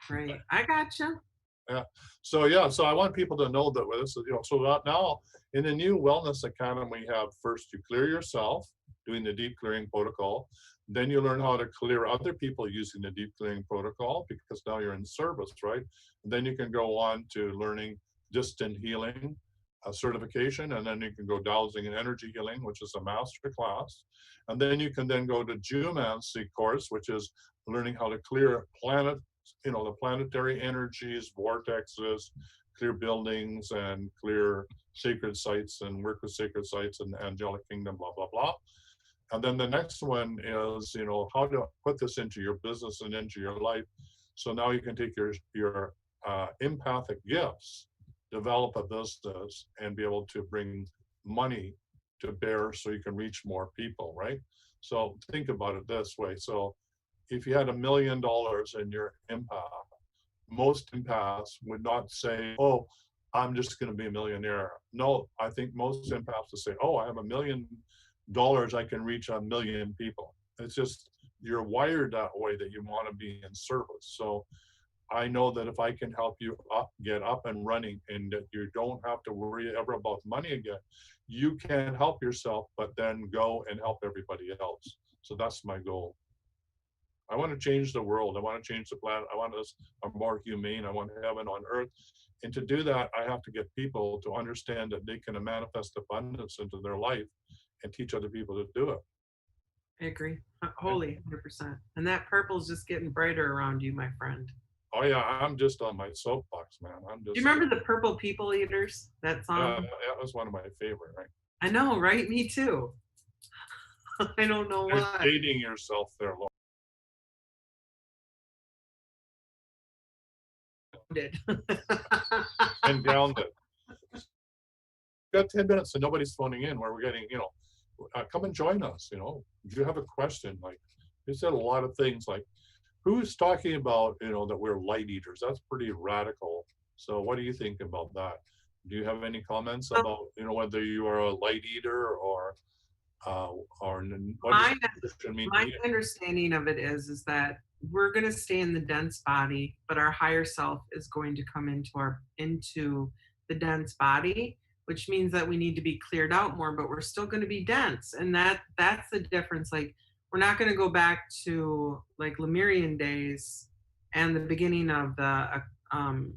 Great. I gotcha. Yeah. So I want people to know that this is, so that now in the new Wellness Academy, we have first you clear yourself doing the deep clearing protocol. Then you learn how to clear other people using the deep clearing protocol because now you're in service, right? And then you can go on to learning distant healing certification, and then you can go dowsing and energy healing, which is a master class. And then you can then go to geomancy course, which is learning how to clear the planetary energies, vortexes, clear buildings, and clear sacred sites and work with sacred sites and angelic kingdom, blah, blah, blah. And then the next one is, how to put this into your business and into your life. So now you can take your empathic gifts, develop a business, and be able to bring money to bear so you can reach more people, right? So think about it this way. So if you had $1 million in your empath, most empaths would not say, oh, I'm just going to be a millionaire. No, I think most empaths will say, oh, I have $1 million, I can reach 1 million people. It's just, you're wired that way that you want to be in service. So I know that if I can help you get up and running and that you don't have to worry ever about money again, you can help yourself, but then go and help everybody else. So that's my goal. I want to change the world. I want to change the planet. I want us more humane. I want heaven on earth. And to do that, I have to get people to understand that they can manifest abundance into their life and teach other people to do it. I agree. Holy 100%. And that purple is just getting brighter around you, my friend. Oh yeah, I'm just on my soapbox, man. Do you remember the Purple People Eaters? That song? Yeah, that was one of my favorite, right? I know, right? Me too. I don't know You're why. dating yourself there, Laura. And grounded. Got 10 minutes and nobody's phoning in where we're getting, come and join us, if you have a question, like you said a lot of things like who's talking about, that we're light eaters. That's pretty radical. So what do you think about that? Do you have any comments about, whether you are a light eater or what does nutrition mean? My understanding of it is that we're going to stay in the dense body, but our higher self is going to come into the dense body, which means that we need to be cleared out more, but we're still going to be dense. And that's the difference. Like, we're not going to go back to like Lemurian days and the beginning of the um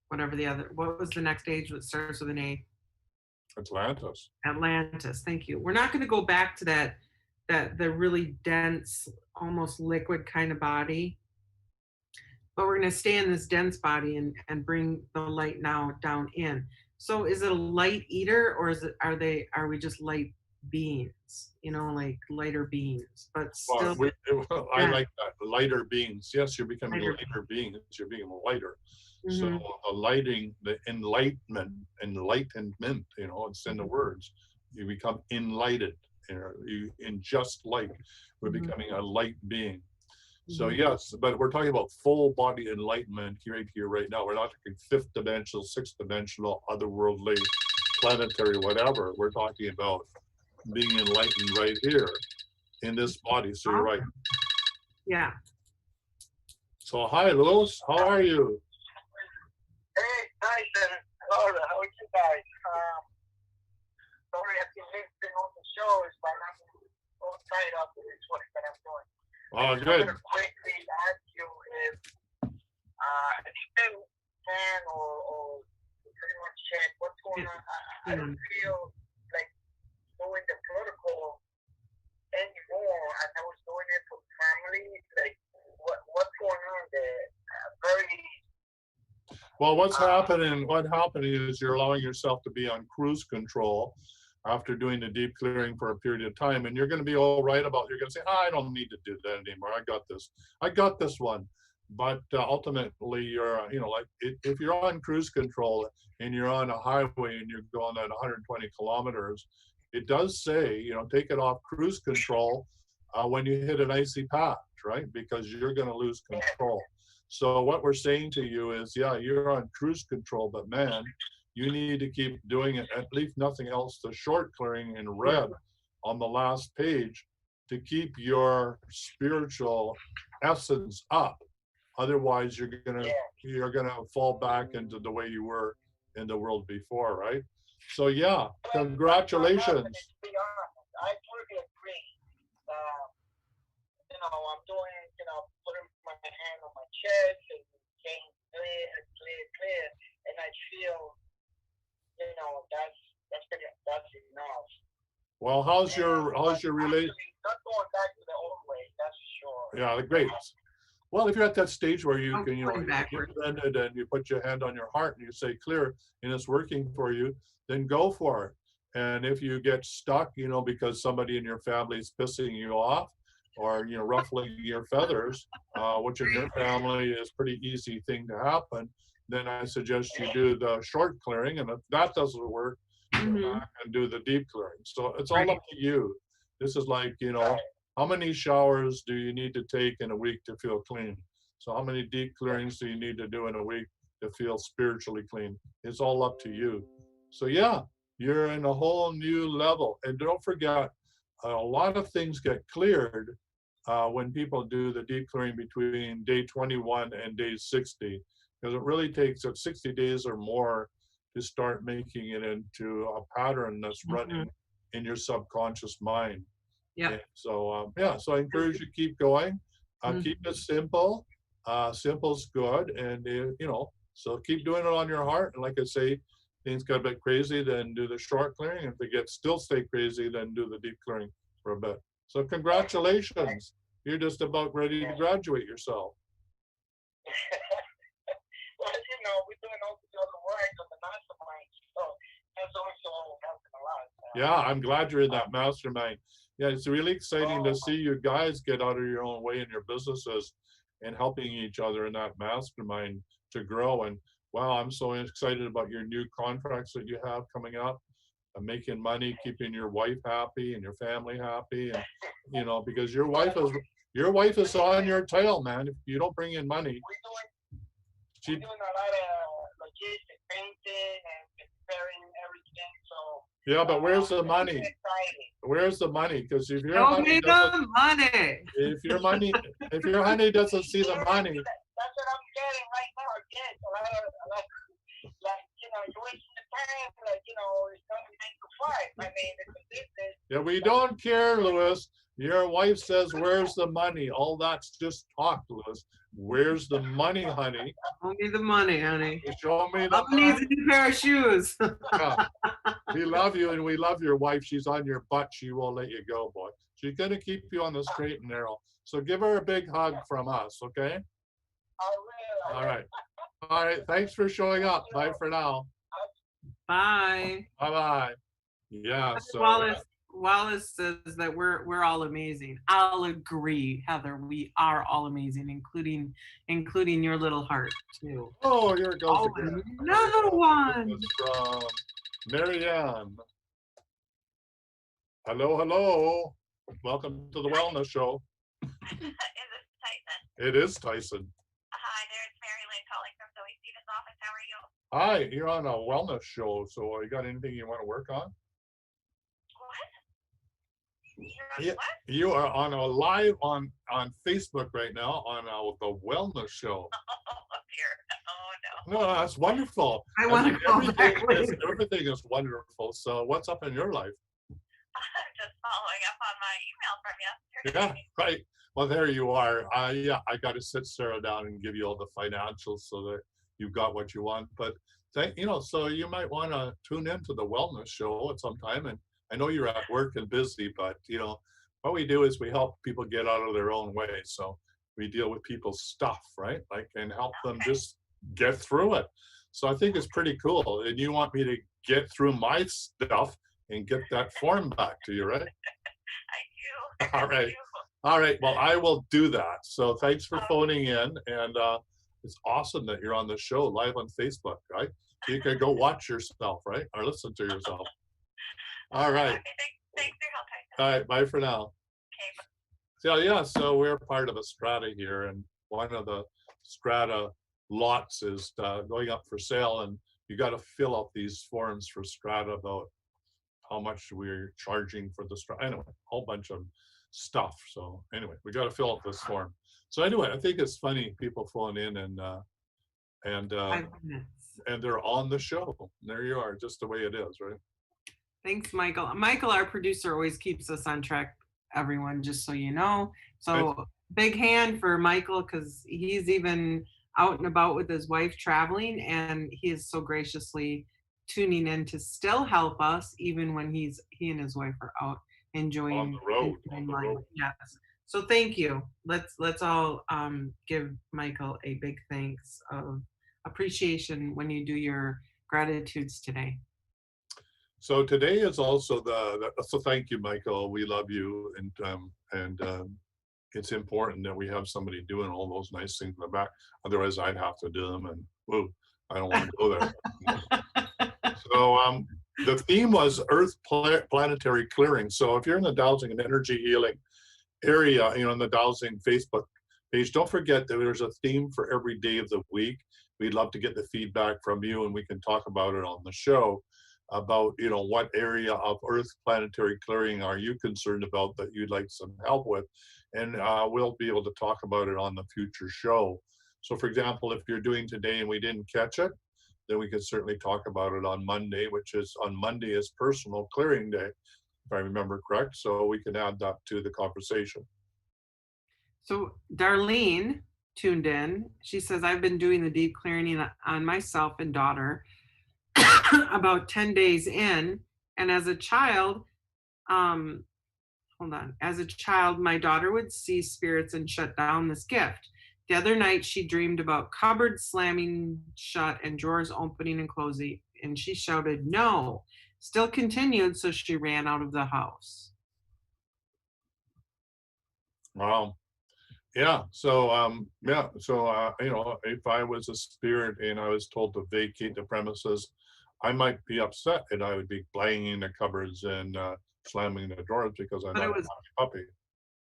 what was the next age that starts with an A? Atlantis. Atlantis. Thank you. We're not going to go back to the really dense, almost liquid kind of body, but we're going to stay in this dense body and bring the light now down in. So is it a light eater, or are we just light beings, like lighter beings, but still? I like that, lighter beings. Yes, you're becoming lighter beings. You're being lighter. So the enlightenment, it's in the words. You become enlightened. You in just light. We're becoming a light being. So yes, but we're talking about full body enlightenment right here, right now. We're not talking fifth dimensional, sixth dimensional, otherworldly, planetary, whatever. We're talking about being enlightened right here in this body. So you're right. Yeah. So hi, Luz. How are you? Hey, Tyshon. Laura, how are you guys? Sorry, I've been listening on the shows, but I'm all tied up with this work that I'm doing. Oh, I'm good. going to quickly ask you if you can or pretty much check what's going on. I don't feel like doing the protocol anymore as I was doing it for family. Like, what's going on there? Very. Well, what happening is you're allowing yourself to be on cruise control after doing the deep clearing for a period of time, and you're going to be all right you're going to say, I don't need to do that anymore. I got this one. But ultimately, you're, if you're on cruise control and you're on a highway and you're going at 120 kilometers, it does say, take it off cruise control when you hit an icy patch, right? Because you're going to lose control. So what we're saying to you is, yeah, you're on cruise control, but man, you need to keep doing it, at least nothing else, the short clearing in red on the last page, to keep your spiritual essence up. Otherwise, you're gonna fall back into the way you were in the world before, right? So yeah, congratulations. To be honest, I totally agree. I'm doing, putting my hand on my chest and saying clear, and I feel, that's enough. Well, how's your relation? Not going back to the old way, that's for sure. Yeah, great. Well, if you're at that stage where you can, Going backward. and you put your hand on your heart and you say clear, and it's working for you, then go for it. And if you get stuck, because somebody in your family is pissing you off, or ruffling your feathers, which in your family is pretty easy thing to happen, then I suggest you do the short clearing, and if that doesn't work, go back and do the deep clearing. So it's all up to you. This is like, how many showers do you need to take in a week to feel clean? So how many deep clearings do you need to do in a week to feel spiritually clean? It's all up to you. So yeah, you're in a whole new level. And don't forget, a lot of things get cleared when people do the deep clearing between day 21 and day 60, because it really takes 60 days or more to start making it into a pattern that's running in your subconscious mind. Yeah. So so I encourage you to keep going. Keep it simple. Simple's good, and so keep doing it on your heart. And like I say, things got a bit crazy, then do the short clearing. If they still stay crazy, then do the deep clearing for a bit. So congratulations. You're just about ready to graduate yourself. Well, we're doing all the other work on the mastermind, so that's also helping a lot. Yeah, I'm glad you're in that mastermind. Yeah, it's really exciting to see you guys get out of your own way in your businesses and helping each other in that mastermind to grow. And wow, I'm so excited about your new contracts that you have coming up, making money, keeping your wife happy and your family happy, and because your wife is on your tail, man. If you don't bring in money, we're doing a lot of logistic painting and preparing everything. So yeah, but where's the money? Where's the money? Because if your Show honey me doesn't, the money. if your honey doesn't see the money, That's what I'm getting right now. Again, a lot of, like, you're wasting the time. Like, it's only 9 to 5. I mean, it's a business. yeah, we don't care, Louis. Your wife says, "Where's the money?" All that's just talk, Louis. Where's the money, honey? Show me the money, honey. Show me the Mama needs money. a new pair of shoes. Yeah. We love you and we love your wife. She's on your butt. She won't let you go, boy. She's going to keep you on the straight and narrow. So give her a big hug from us, okay? I will. All right. All right. Thanks for showing up. Bye for now. Bye. Bye-bye. Yeah. So Wallace says that we're all amazing. I'll agree, Heather. We are all amazing, including your little heart too. oh, here it goes Oh, again. another one. This is from Marianne. Hello, hello. Welcome to the Wellness Show. Is it Tyson? It is Tyson. Hi there, it's Mary Lynn calling from Zoe Stevens' office. How are you? Hi, you're on a wellness show. So you got anything you want to work on? What? You're on Yeah. what? You are on a live on Facebook right now on the wellness show. Oh dear. Oh no. No, that's wonderful. I want to go back. Everything is wonderful. So what's up in your life? I'm just following up on my email from yesterday. Yeah, right. Well, there you are. Yeah, I got to sit Sarah down and give you all the financials so that you've got what you want. But so you might want to tune into the wellness show at some time. And I know you're at work and busy, but what we do is we help people get out of their own way. So we deal with people's stuff, right? And help them just get through it. So I think it's pretty cool. And you want me to get through my stuff and get that form back to you, right? I do. All right. I do. All right. Well, I will do that. So thanks for phoning in. And it's awesome that you're on the show live on Facebook, right? So you can go watch yourself, right? Or listen to yourself. All right. Okay, thanks for your help, Tyson. All right. Bye for now. Okay, bye. So yeah, so we're part of a strata here, and one of the strata lots is going up for sale, and you got to fill out these forms for strata about how much we're charging for the strata. Anyway, a whole bunch of stuff. So anyway, we got to fill out this form. So anyway, I think it's funny people phone in and 5 minutes. they're on the show. There you are, just the way it is, right? Thanks, Michael. Michael, our producer, always keeps us on track, everyone, just so you know. So big hand for Michael, because he's even out and about with his wife traveling, and he is so graciously tuning in to still help us, even when he and his wife are out enjoying On the road. life. Yes. So thank you. Let's all give Michael a big thanks of appreciation when you do your gratitudes today. So today is also so thank you, Michael. We love you, and it's important that we have somebody doing all those nice things in the back. Otherwise, I'd have to do them, and whoa, I don't want to go there. So the theme was Earth Planetary Clearing. So if you're in the dowsing and energy healing area, in the dowsing Facebook page, don't forget that there's a theme for every day of the week. We'd love to get the feedback from you, and we can talk about it on the show. About what area of Earth planetary clearing are you concerned about that you'd like some help with, and we'll be able to talk about it on the future show. So for example, if you're doing today and we didn't catch it, then we could certainly talk about it on Monday, which is on Monday is personal clearing day, if I remember correct. So we can add that to the conversation. So Darlene tuned in. She says, I've been doing the deep clearing on myself and daughter about 10 days in, and as a child, my daughter would see spirits and shut down this gift. The other night she dreamed about cupboards slamming shut and drawers opening and closing, and she shouted no. Still continued, so she ran out of the house. Wow. Yeah. So if I was a spirit and I was told to vacate the premises, I might be upset, and I would be banging the cupboards and slamming the doors because I'm not a puppy.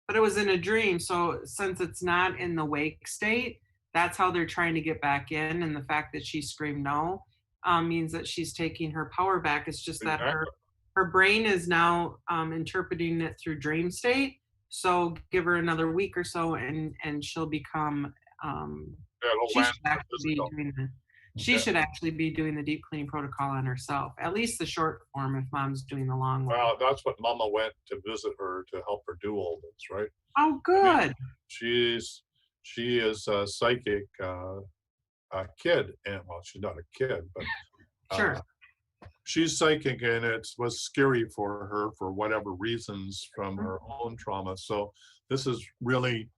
But it was in a dream, so since it's not in the wake state, that's how they're trying to get back in. And the fact that she screamed no means that she's taking her power back. It's just that her her brain is now interpreting it through dream state. So give her another week or so, and she'll become. It'll She land should actually be physical. doing the. She Yeah. should actually be doing the deep cleaning protocol on herself, at least the short form. If mom's doing the long one. Well, that's what Mama went to visit her to help her do all this, right? Oh, good. She is a psychic kid, and well, she's not a kid, but Sure. she's psychic, and it was scary for her for whatever reasons from Mhm. her own trauma. So this is really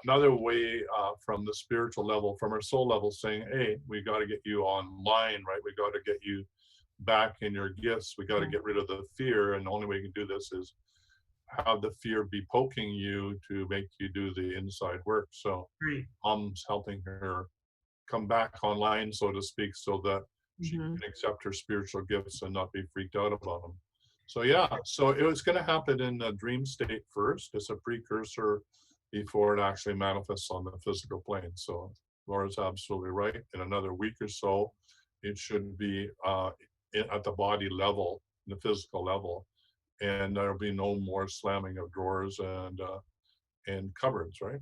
another way from the spiritual level, from her soul level, saying, hey, we got to get you online, right? We got to get you back in your gifts. We got to get rid of the fear, and the only way you can do this is have the fear be poking you to make you do the inside work. So Right. Mom's helping her come back online, so to speak, so that she Mhm. can accept her spiritual gifts and not be freaked out about them. So yeah, so it was going to happen in a dream state first. It's a precursor before it actually manifests on the physical plane. So Laura's absolutely right. In another week or so, it should be at the body level, the physical level, and there'll be no more slamming of drawers and cupboards, right?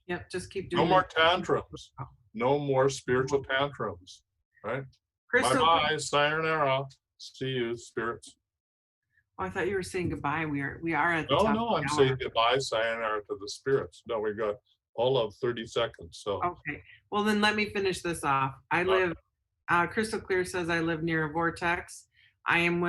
Yep. Just keep doing. No more it. tantrums. No more spiritual tantrums, right? Crystal. Bye-bye, sayonara. See you, spirits. Oh, I thought you were saying goodbye. We are at the No, top. no, of I'm the saying hour. goodbye, sayonara to the spirits. No, we got all of 30 seconds, so. Okay. Well, then let me finish this off. I live. Crystal Clear says I live near a vortex. I am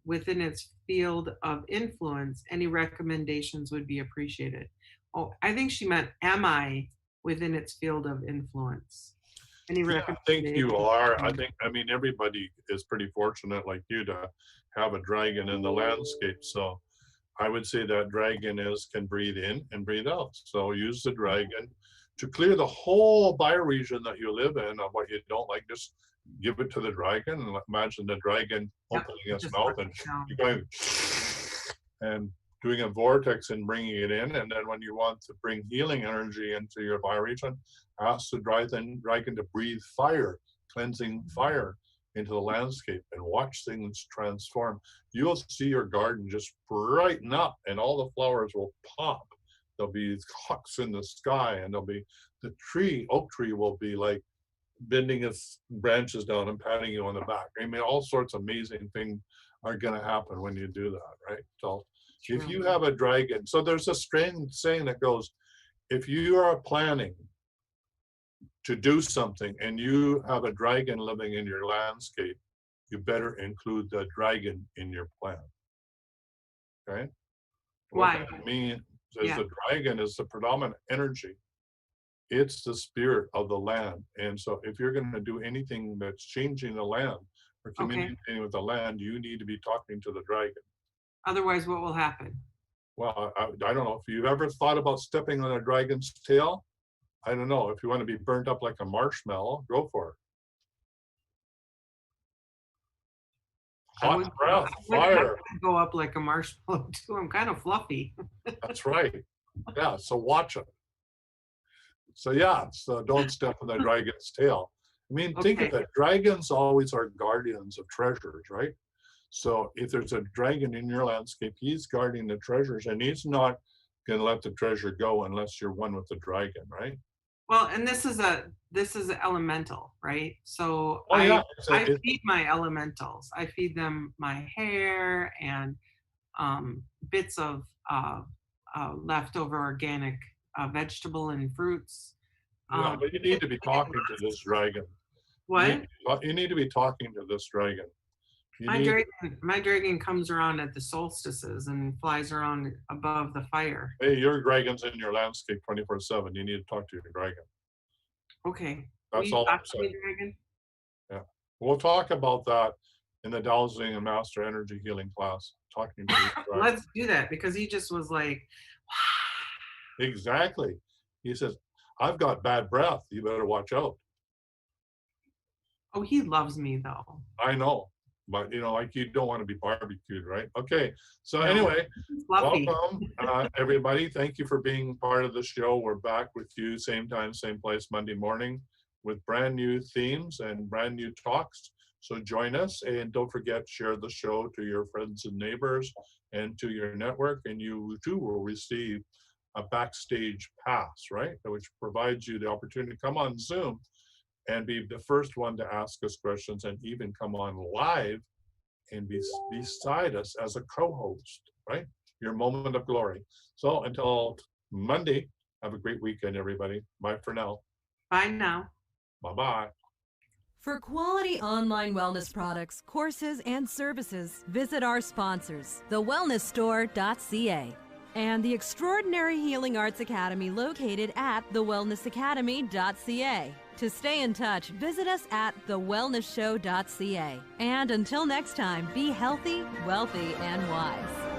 within its field of influence. Any recommendations would be appreciated. Oh, I think she meant, am I within its field of influence? Any Yeah, I recommendations? think you are. I mean, everybody is pretty fortunate like you to have a dragon in the landscape. So I would say that dragon can breathe in and breathe out. So use the dragon to clear the whole bioregion that you live in of what you don't like. Just give it to the dragon and imagine the dragon opening its just mouth let and it down. you're going and doing a vortex and bringing it in. And then when you want to bring healing energy into your bioregion, ask the dragon to breathe fire, cleansing fire into the landscape, and watch things transform. You'll see your garden just brighten up and all the flowers will pop. There'll be hawks in the sky, and there'll be the oak tree will be like bending its branches down and patting you on the back. I mean, all sorts of amazing things are going to happen when you do that, right? So if you have a dragon, so there's a strange saying that goes, if you are planning to do something and you have a dragon living in your landscape, you better include the dragon in your plan. Okay? Why? What that means is Yeah. the dragon is the predominant energy. It's the spirit of the land. And so if you're going to do anything that's changing the land or communicating with the land, you need to be talking to the dragon. Otherwise, what will happen? Well, I don't know if you've ever thought about stepping on a dragon's tail. I don't know. If you want to be burnt up like a marshmallow, go for it. Hot breath, fire. Go up like a marshmallow too. I'm kind of fluffy. That's right. Yeah, so watch it. So yeah, so don't step on the dragon's tail. I mean, think of it. Dragons always are guardians of treasures, right? So if there's a dragon in your landscape, he's guarding the treasures, and he's not going to let the treasure go unless you're one with the dragon, right? Well, and this is elemental, right? So I feed my elementals. I feed them my hair and bits of leftover organic vegetable and fruits. Yeah, but you need to be talking to this dragon. What? You need to be talking to this dragon. My dragon comes around at the solstices and flies around above the fire. Hey, your dragon's in your landscape 24/7. You need to talk to your dragon. Okay. That's all I'm saying. Dragon? Yeah. We'll talk about that in the dowsing and master energy healing class. Talking to your dragon. Let's do that, because he just was like, exactly. He says, I've got bad breath. You better watch out. oh, he loves me though. I know. But, like you don't want to be barbecued, right? Okay. So anyway, welcome, everybody. Thank you for being part of the show. We're back with you, same time, same place, Monday morning, with brand new themes and brand new talks. So join us, and don't forget, share the show to your friends and neighbors and to your network, and you too will receive a backstage pass, right? Which provides you the opportunity to come on Zoom and be the first one to ask us questions, and even come on live and be beside us as a co-host, right? Your moment of glory. So until Monday, have a great weekend, everybody. Bye for now. Bye now. Bye-bye. For quality online wellness products, courses, and services, visit our sponsors, thewellnessstore.ca and the Extraordinary Healing Arts Academy located at thewellnessacademy.ca. To stay in touch, visit us at thewellnessshow.ca. And until next time, be healthy, wealthy, and wise.